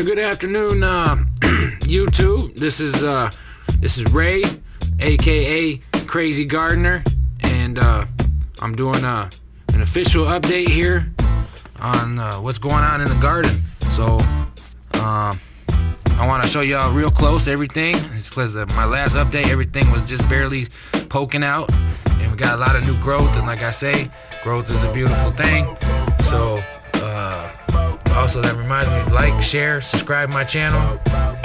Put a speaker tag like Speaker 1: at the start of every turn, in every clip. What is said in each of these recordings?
Speaker 1: good afternoon, YouTube. This is Ray, aka Crazy Gardener, and I'm doing an official update here on what's going on in the garden. So I want to show y'all real close everything, because my last update everything was just barely poking out, and we got a lot of new growth. And like I say, growth is a beautiful thing. So also that reminds me, like, share, subscribe my channel.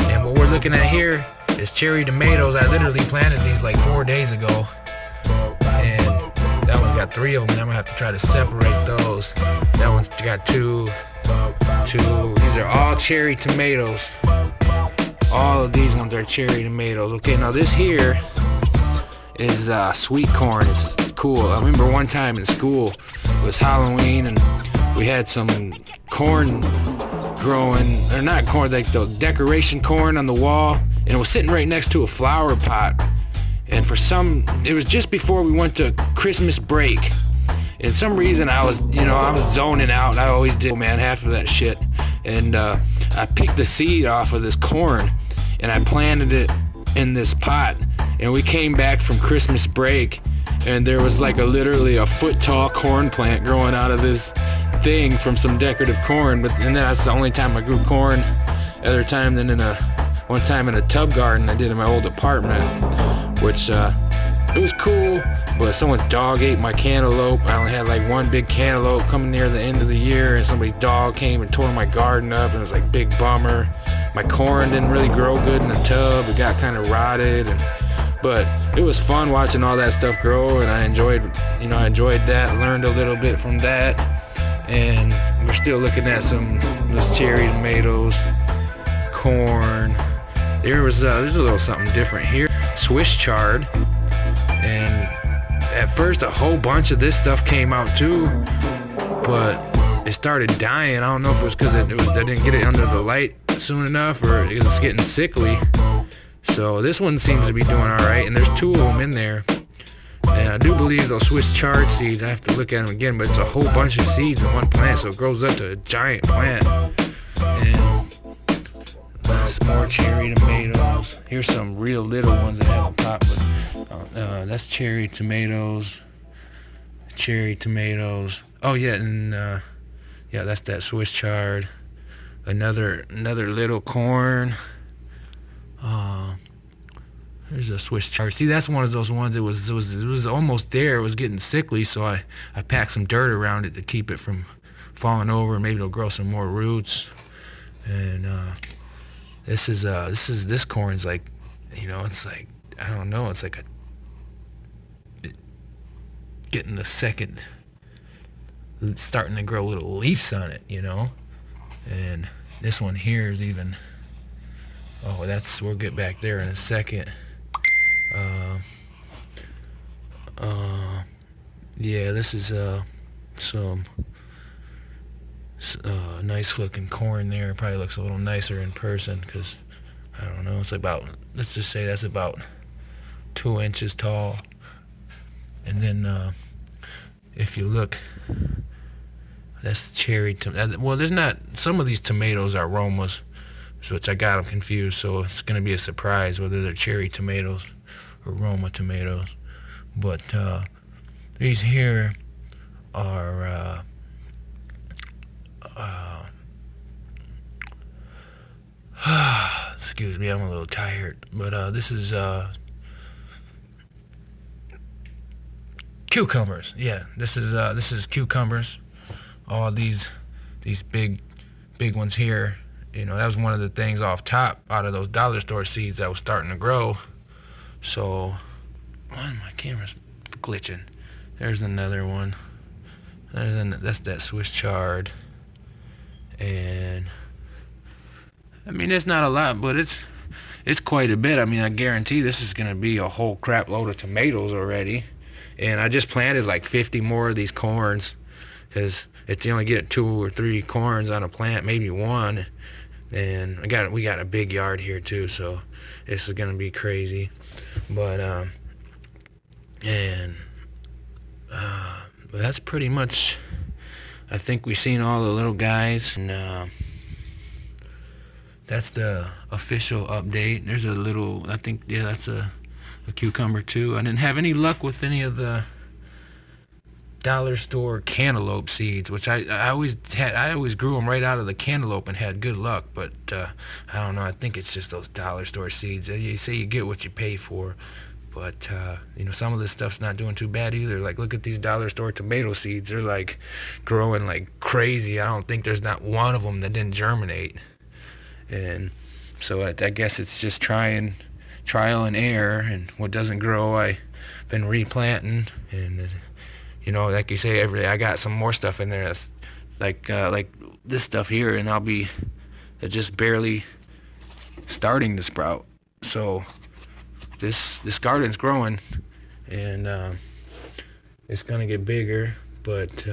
Speaker 1: And what we're looking at here is cherry tomatoes. I literally planted these like 4 days ago, and that one's got 3 of them, and I'm gonna have to try to separate those. That one's got two. These are all cherry tomatoes. All of these ones are cherry tomatoes. Okay, now this here is sweet corn. It's cool. I remember one time in school, it was Halloween, and we had some corn growing, or not corn, like the decoration corn on the wall, and it was sitting right next to a flower pot. And it was just before we went to Christmas break. And some reason I was zoning out. I always did, man, half of that shit. And I picked the seed off of this corn, and I planted it in this pot. And we came back from Christmas break, and there was like literally a foot tall corn plant growing out of this thing from some decorative corn. And that's the only time I grew corn. Other time than one time in a tub garden I did in my old apartment, which it was cool, but someone's dog ate my cantaloupe. I only had like one big cantaloupe coming near the end of the year, and somebody's dog came and tore my garden up, and it was like big bummer. My corn didn't really grow good in the tub. It got kind of rotted, but it was fun watching all that stuff grow, and I enjoyed that, learned a little bit from that. And we're still looking at those cherry tomatoes, corn. There's a little something different here. Swiss chard. And at first a whole bunch of this stuff came out too, but it started dying. I don't know if it was because I didn't get it under the light soon enough, or it was getting sickly. So this one seems to be doing alright, and there's 2 of them in there. And I do believe those Swiss chard seeds, I have to look at them again, but it's a whole bunch of seeds in one plant, so it grows up to a giant plant. And some more cherry tomatoes. Here's some real little ones that haven't popped, but that's cherry tomatoes. Oh yeah, and yeah, that's that Swiss chard. Another little corn. There's a Swiss chard. See, that's one of those ones. It was almost there. It was getting sickly, so I packed some dirt around it to keep it from falling over. Maybe it'll grow some more roots. And this corn's like, it's like, I don't know. It's like getting the second, starting to grow little leaves on it, And this one here is even. Oh, we'll get back there in a second. Yeah, this is some nice looking corn there. Probably looks a little nicer in person, because I don't know, it's about, let's just say that's about 2 inches tall. And then if you look, that's cherry tomato. Well, there's not, some of these tomatoes are Romas, which I got them confused, so it's going to be a surprise whether they're cherry tomatoes or Roma tomatoes. But these here are excuse me, I'm a little tired, but this is cucumbers. Yeah, this is cucumbers. All these big ones here. That was one of the things off top out of those dollar store seeds that was starting to grow. So, my camera's glitching. There's another one. That's that Swiss chard. And I mean, it's not a lot, but it's quite a bit. I mean, I guarantee this is gonna be a whole crap load of tomatoes already. And I just planted like 50 more of these corns, because you only get 2 or 3 corns on a plant, maybe 1. And we got a big yard here too, so this is gonna be crazy. But but that's pretty much, I think we've seen all the little guys. And that's the official update. There's a little, I think, yeah, that's a cucumber too. I didn't have any luck with any of the dollar store cantaloupe seeds, which I always had. I always grew them right out of the cantaloupe and had good luck. But I don't know. I think it's just those dollar store seeds. You say you get what you pay for, but some of this stuff's not doing too bad either. Like, look at these dollar store tomato seeds. They're like growing like crazy. I don't think there's not one of them that didn't germinate. And so I guess it's just trial and error. And what doesn't grow, I've been replanting. And like you say, every day I got some more stuff in there that's like this stuff here, and I'll be just barely starting to sprout. So this garden's growing, and it's gonna get bigger. But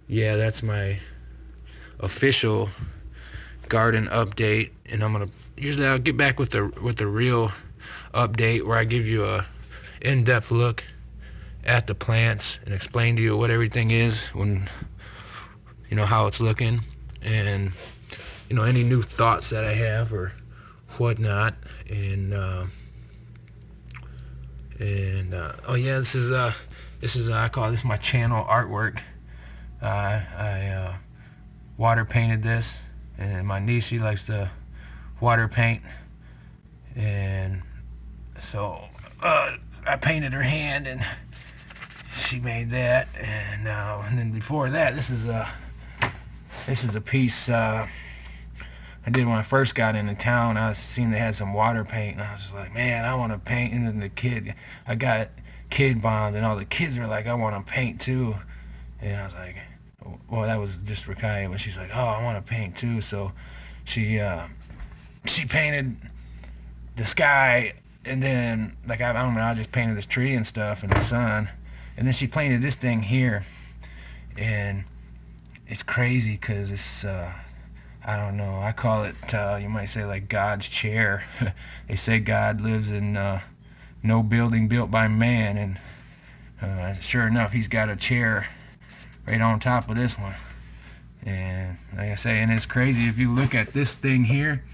Speaker 1: yeah, that's my official garden update, and usually I'll get back with the real update where I give you a in-depth look at the plants and explain to you what everything is, when how it's looking, and any new thoughts that I have or whatnot. And oh yeah, this is I call this my channel artwork. I water painted this, and my niece, she likes to water paint, and so I painted her hand, and she made that. And then before that, this is a piece I did when I first got into town. I seen they had some water paint, and I was just like, man, I want to paint. And then I got Kid Bond, and all the kids were like, I want to paint too. And I was like, well, that was just Rakaya, but she's like, oh, I want to paint too. So she painted the sky, and then like I don't know, I just painted this tree and stuff and the sun. And then she painted this thing here, and it's crazy because it's, I don't know, I call it, you might say, like God's chair. They say God lives in no building built by man, and sure enough, he's got a chair right on top of this one. And like I say, and it's crazy, if you look at this thing here,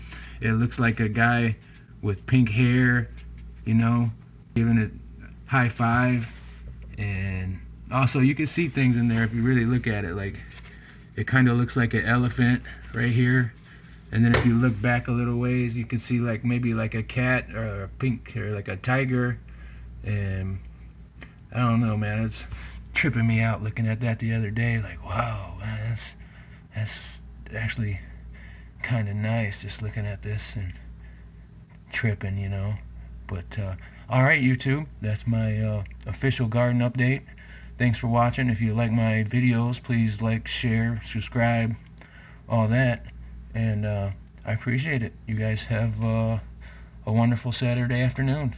Speaker 1: it looks like a guy with pink hair, giving it high five. And also you can see things in there if you really look at it. Like, it kind of looks like an elephant right here, and then if you look back a little ways, you can see like maybe like a cat or a pink, or like a tiger. And I don't know, man, it's tripping me out looking at that the other day. Like, wow, man, that's actually kind of nice, just looking at this and tripping, But alright, YouTube, that's my official garden update. Thanks for watching. If you like my videos, please like, share, subscribe, all that. And I appreciate it. You guys have a wonderful Saturday afternoon.